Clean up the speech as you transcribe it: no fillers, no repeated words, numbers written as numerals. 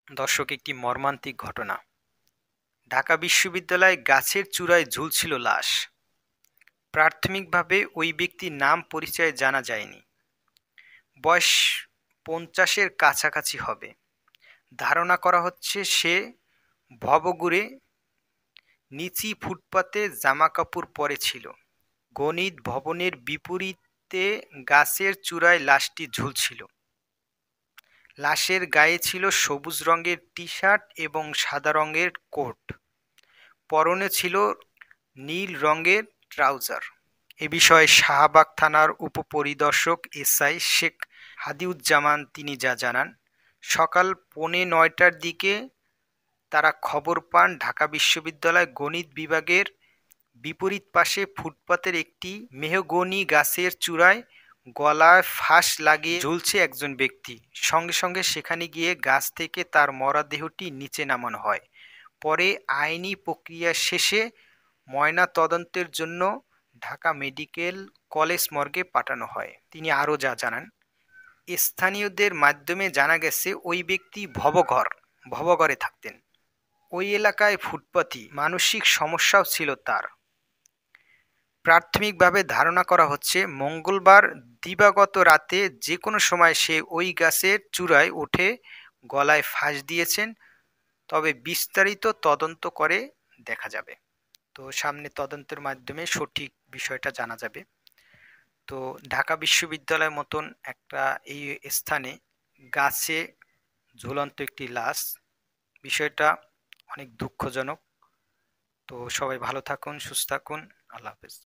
দর্শক, একটি মর্মান্তিক ঘটনা। ঢাকা বিশ্ববিদ্যালয়ে গাছের চূড়ায় ঝুলছিল লাশ। প্রাথমিকভাবে ওই ব্যক্তির নাম পরিচয় জানা যায়নি। বয়স 50-এর কাছাকাছি হবে। ধারণা করা হচ্ছে সে ভবঘুরে নিচি ফুটপাতে জামাকাপড় পরে ছিল। গণিত ভবনের বিপরীতে গাছের চূড়ায় লাশটি ঝুলছিল। লাশের গায়ে ছিল সবুজ রঙের টি-শার্ট এবং সাদা রঙের কোট। পরনে ছিল নীল রঙের ট্রাউজার। এ বিষয়ে শাহবাগ থানার উপপরিদর্শক এসআই শেখ হাদিউজ্জামান তিনি যা জানান, সকাল 9:45টার দিকে তারা খবর পান ঢাকা বিশ্ববিদ্যালয় গণিত বিভাগের বিপরীত পাশে ফুটপাতের একটি মেহগনি গাছের চূড়ায় গলায় ফাঁস লাগিয়ে ঝুলছে একজন ব্যক্তি। সঙ্গে সঙ্গে সেখানে গিয়ে গাছ থেকে তার মরা দেহটি নিচে নামানো হয়। পরে আইনি প্রক্রিয়া শেষে ময়না তদন্তের জন্য ঢাকা মেডিকেল কলেজ মর্গে পাঠানো হয়। তিনি আরও যা জানান, স্থানীয়দের মাধ্যমে জানা গেছে ওই ব্যক্তি ভবঘরে থাকতেন। ওই এলাকায় ফুটপাতি মানসিক সমস্যাও ছিল তার। প্রাথমিকভাবে ধারণা করা হচ্ছে মঙ্গলবার দিবাগত রাতে যে কোনো সময় সে ওই গাছের চূড়ায় উঠে গলায় ফাঁস দিয়েছেন। তবে বিস্তারিত তদন্ত করে দেখা যাবে। তো সামনে তদন্তের মাধ্যমে সঠিক বিষয়টা জানা যাবে। তো ঢাকা বিশ্ববিদ্যালয়ের মতন একটা এই স্থানে গাছে ঝুলন্ত একটি লাশ, বিষয়টা অনেক দুঃখজনক। তো সবাই ভালো থাকুন, সুস্থ থাকুন। আল্লাহ হাফেজ।